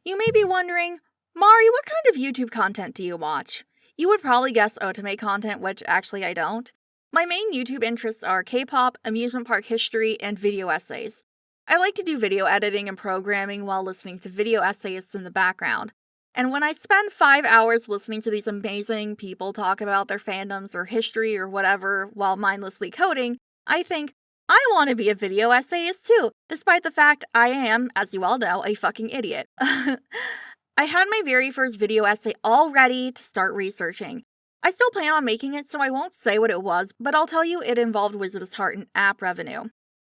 You may be wondering, Mari, what kind of YouTube content do you watch? You would probably guess otome content, which actually I don't. My main YouTube interests are K-pop, amusement park history, and video essays. I like to do video editing and programming while listening to video essayists in the background. And when I spend 5 hours listening to these amazing people talk about their fandoms or history or whatever while mindlessly coding, I think, I want to be a video essayist too, despite the fact I am, as you all know, a fucking idiot. I had my very first video essay all ready to start researching. I still plan on making it, so I won't say what it was, but I'll tell you it involved Wizardous Heart and app revenue.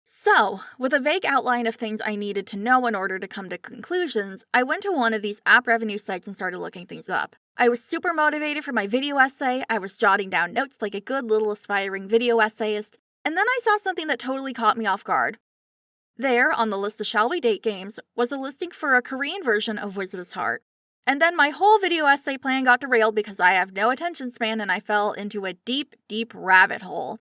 So, with a vague outline of things I needed to know in order to come to conclusions, I went to one of these app revenue sites and started looking things up. I was super motivated for my video essay, I was jotting down notes like a good little aspiring video essayist, and then I saw something that totally caught me off guard. There, on the list of Shall We Date games, was a listing for a Korean version of Wizardous Heart. And then my whole video essay plan got derailed because I have no attention span and I fell into a deep, deep rabbit hole.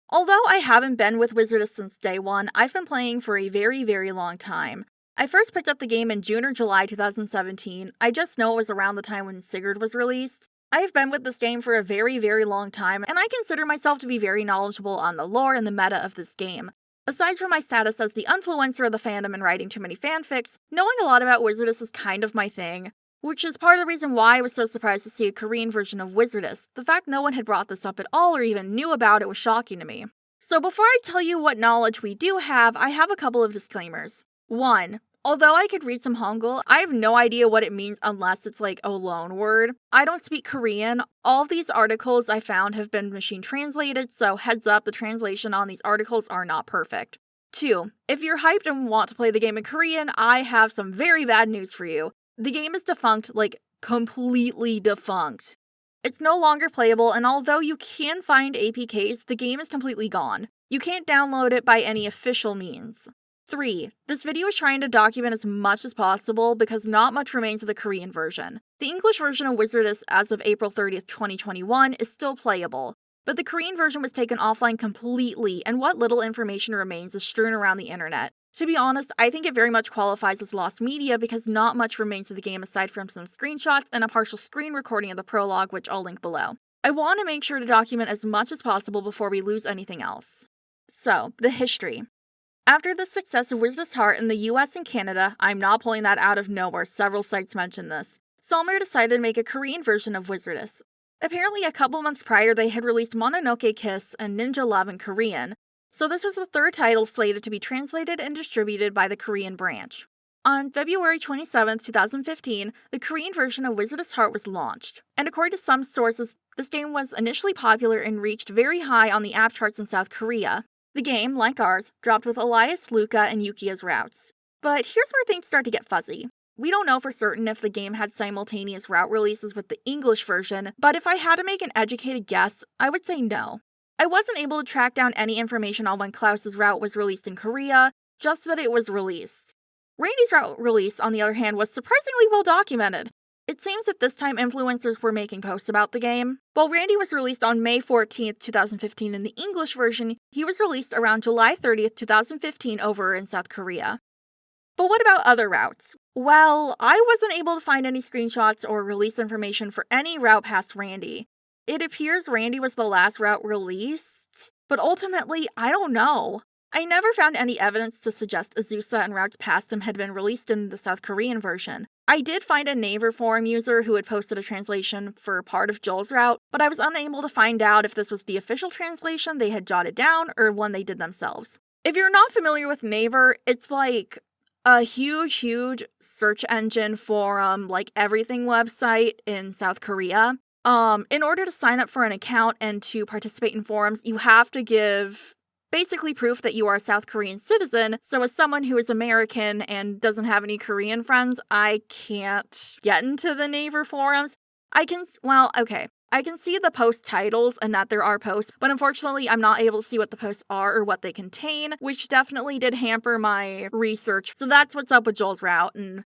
Although I haven't been with Wizardous since day one, I've been playing for a very, very long time. I first picked up the game in June or July 2017, I just know it was around the time when Sigurd was released. I have been with this game for a very, very long time, and I consider myself to be very knowledgeable on the lore and the meta of this game. Aside from my status as the influencer of the fandom and writing too many fanfics, knowing a lot about Wizardous is kind of my thing, which is part of the reason why I was so surprised to see a Korean version of Wizardous. The fact no one had brought this up at all or even knew about it was shocking to me. So before I tell you what knowledge we do have, I have a couple of disclaimers. 1. Although I could read some Hangul, I have no idea what it means unless it's like a loan word. I don't speak Korean. All of these articles I found have been machine translated, so heads up, the translation on these articles are not perfect. 2. If you're hyped and want to play the game in Korean, I have some very bad news for you. The game is defunct, like completely defunct. It's no longer playable, and although you can find APKs, the game is completely gone. You can't download it by any official means. 3. This video is trying to document as much as possible because not much remains of the Korean version. The English version of Wizardous as of April 30th, 2021 is still playable, but the Korean version was taken offline completely and what little information remains is strewn around the internet. To be honest, I think it very much qualifies as lost media because not much remains of the game aside from some screenshots and a partial screen recording of the prologue, which I'll link below. I want to make sure to document as much as possible before we lose anything else. So, the history. After the success of Wizardous Heart in the US and Canada, I'm not pulling that out of nowhere, several sites mention this, Solmer decided to make a Korean version of Wizardous. Apparently a couple months prior they had released Mononoke Kiss and Ninja Love in Korean, so this was the third title slated to be translated and distributed by the Korean branch. On February 27, 2015, the Korean version of Wizardous Heart was launched, and according to some sources, this game was initially popular and reached very high on the app charts in South Korea. The game, like ours, dropped with Elias, Luca, and Yukia's routes. But here's where things start to get fuzzy. We don't know for certain if the game had simultaneous route releases with the English version, but if I had to make an educated guess, I would say no. I wasn't able to track down any information on when Klaus's route was released in Korea, just that it was released. Randy's route release, on the other hand, was surprisingly well documented. It seems at this time influencers were making posts about the game. While Randy was released on May 14th, 2015 in the English version, he was released around July 30th, 2015 over in South Korea. But what about other routes? Well, I wasn't able to find any screenshots or release information for any route past Randy. It appears Randy was the last route released, but ultimately, I don't know. I never found any evidence to suggest Azusa and routes past him had been released in the South Korean version. I did find a Naver forum user who had posted a translation for part of Joel's route, but I was unable to find out if this was the official translation they had jotted down or one they did themselves. If you're not familiar with Naver, it's like a huge search engine forum, like everything website in South Korea. In order to sign up for an account and to participate in forums, you have to give basically proof that you are a South Korean citizen, so as someone who is American and doesn't have any Korean friends, I can't get into the Naver forums. I can see the post titles and that there are posts, but unfortunately I'm not able to see what the posts are or what they contain, which definitely did hamper my research. So that's what's up with Joel's route, and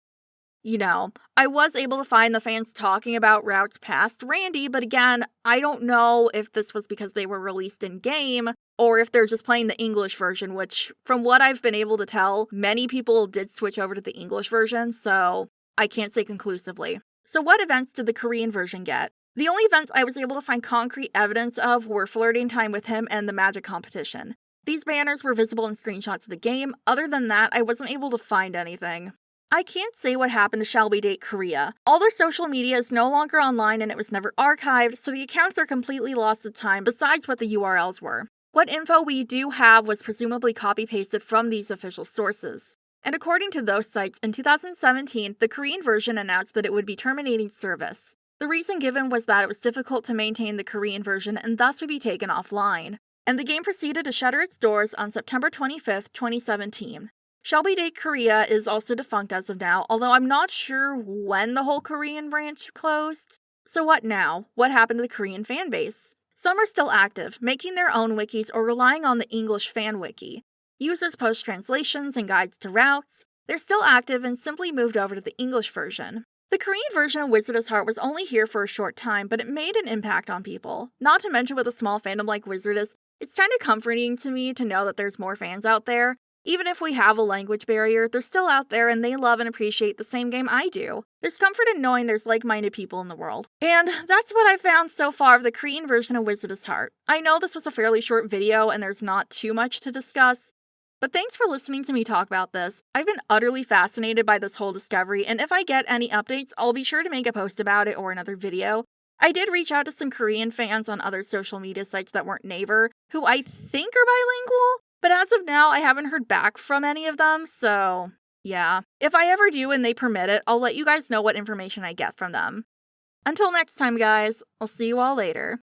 I was able to find the fans talking about routes past Randy, but again, I don't know if this was because they were released in-game, or if they're just playing the English version, which, from what I've been able to tell, many people did switch over to the English version, so I can't say conclusively. So what events did the Korean version get? The only events I was able to find concrete evidence of were flirting time with him and the magic competition. These banners were visible in screenshots of the game. Other than that, I wasn't able to find anything. I can't say what happened to Shall We Date Korea. All their social media is no longer online and it was never archived, so the accounts are completely lost to time besides what the URLs were. What info we do have was presumably copy-pasted from these official sources. And according to those sites, in 2017, the Korean version announced that it would be terminating service. The reason given was that it was difficult to maintain the Korean version and thus would be taken offline. And the game proceeded to shutter its doors on September 25th, 2017. Shall We Date Korea is also defunct as of now, although I'm not sure when the whole Korean branch closed. So what now? What happened to the Korean fanbase? Some are still active, making their own wikis or relying on the English fan wiki. Users post translations and guides to routes. They're still active and simply moved over to the English version. The Korean version of Wizardess Heart was only here for a short time, but it made an impact on people. Not to mention with a small fandom like Wizardess, it's kind of comforting to me to know that there's more fans out there. Even if we have a language barrier, they're still out there and they love and appreciate the same game I do. There's comfort in knowing there's like-minded people in the world. And that's what I've found so far of the Korean version of Wizardess Heart. I know this was a fairly short video and there's not too much to discuss, but thanks for listening to me talk about this. I've been utterly fascinated by this whole discovery, and if I get any updates, I'll be sure to make a post about it or another video. I did reach out to some Korean fans on other social media sites that weren't Naver, who I think are bilingual, but as of now, I haven't heard back from any of them, so yeah. If I ever do and they permit it, I'll let you guys know what information I get from them. Until next time, guys, I'll see you all later.